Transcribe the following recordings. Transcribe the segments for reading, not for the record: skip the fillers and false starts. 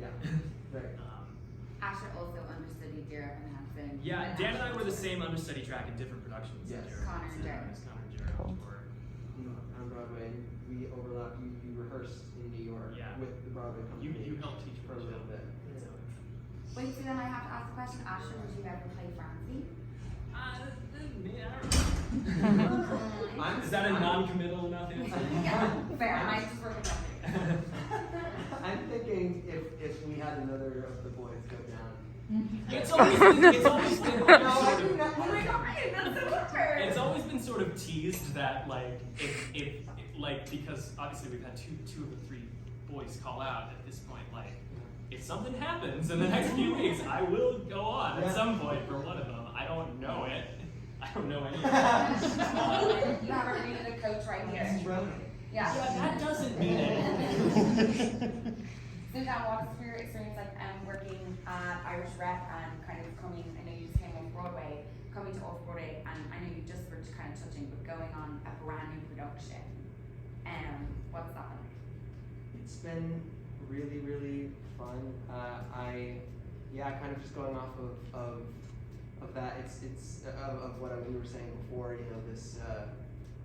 Yeah, right. Asher also understudied Dear Evan Hansen. Yeah, Dan and I were the same understudy track in different productions. Yes. Connor and Jared. Connor and Jared Cool. were. On Broadway, and we overlapped. You rehearsed in New York Yeah. with the Broadway company. You helped teach for a little bit. So. Wait, so then I have to ask the question, Asher, would you ever play Francie? Is that a non-committal enough answer? Yeah, fair. I just work with you. I'm thinking if we had another of the boys go down. It's always been like No, I sort do of, not. Oh my god, that's so weird. it's always been sort of teased that like if like because obviously we've had two of the three boys call out at this point, like if something happens in the next few weeks, I will go on at some point for one of them. I don't know it. I don't know any of it. You have a needed a coach right here. Yeah. That doesn't mean anything. Suzanne, walk us through your experience like working at Irish Rep and kind of coming, I know you just came off Broadway, coming to off-Broadway, and I know you just were kind of touching, but going on a brand new production. What's that like? It's been really, really fun. Kind of just going off of that. It's of what we were saying before. You know, this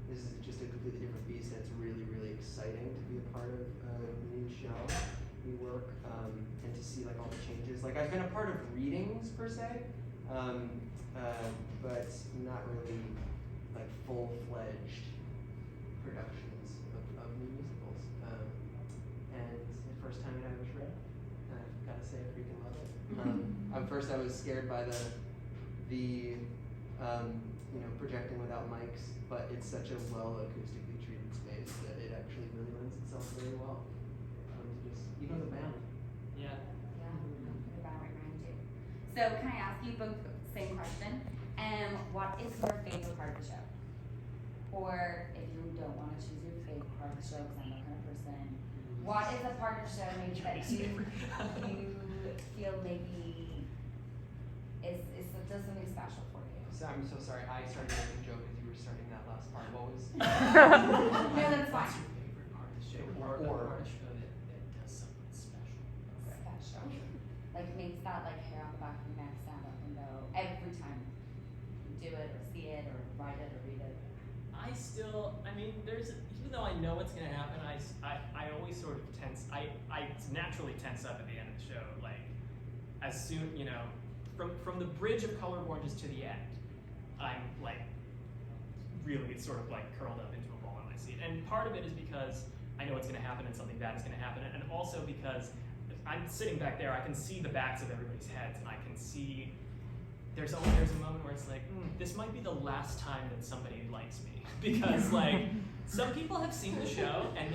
is just a completely different beast, and it's really, really exciting to be a part of a new show, new work, and to see like all the changes. Like I've been a part of readings per se, but not really like full-fledged productions of new musicals. And the first time at Irish Rep, I've got to say I freaking love it. At first I was scared by the projecting without mics, but it's such a well acoustically treated space that it actually really lends itself very well to just even the band. Yeah, the band right behind you. So can I ask you both the same question? What is your favorite part of the show? Or if you don't want to choose your favorite part of the show, because I'm that kind of person, what is a part of the show maybe that you feel maybe does something special for you? So I'm so sorry. I started making a joke as you were starting that last part. What was? No, that's What's fine. your favorite part of the show? Or part of the show that does something special? Special. Like makes that like hair on the back of your neck stand up and go every time you do it or see it or write it or read it. Even though I know what's gonna happen, I always sort of tense. I naturally tense up at the end of the show. Like as soon from the bridge of Color of Oranges to the end, I'm like really sort of like curled up into a ball in my seat. And part of it is because I know what's gonna happen and something bad is gonna happen, and also because I'm sitting back there, I can see the backs of everybody's heads, and I can see there's a moment where it's like, this might be the last time that somebody likes me. Because like some people have seen the show and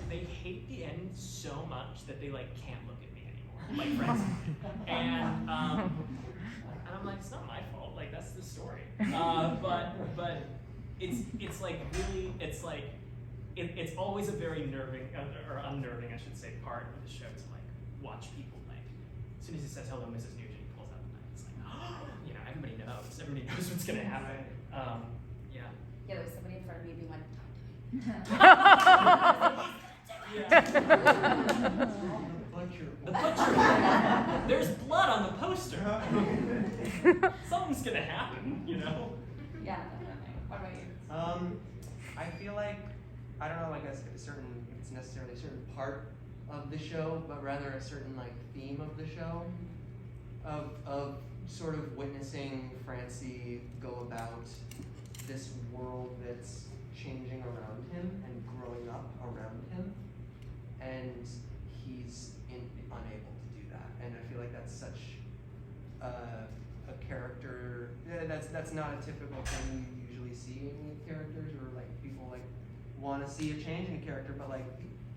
they hate the end so much that they like can't look at me anymore. Like Francie. And I'm like, it's not my fault, like that's the story. But it's like really it's always a very nerving or unnerving I should say part of the show to like watch people like as soon as he says hello Mrs. Nugent, he pulls out the knife. It's like, everybody knows what's gonna happen. Yeah, there's somebody in front of me being like, The butcher. There's blood on the poster. Something's gonna happen, Yeah, definitely. What about you? I feel like I don't know, like if it's necessarily a certain part of the show, but rather a certain like theme of the show, of sort of witnessing Francie go about this world that's changing around him and growing up around him, and he's unable to do that. And I feel like that's such a character that's not a typical thing you usually see in characters, or like people like want to see a change in a character, but like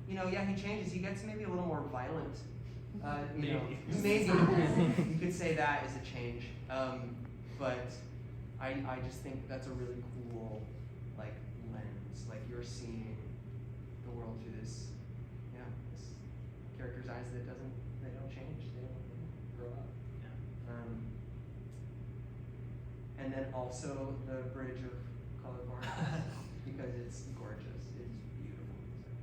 he changes. He gets maybe a little more violent. Maybe you could say that is a change, but I just think that's a really cool like lens. Like you're seeing the world through this character's eyes they don't change, they don't grow up. And then also the bridge of Color of Oranges because it's gorgeous, it's beautiful music.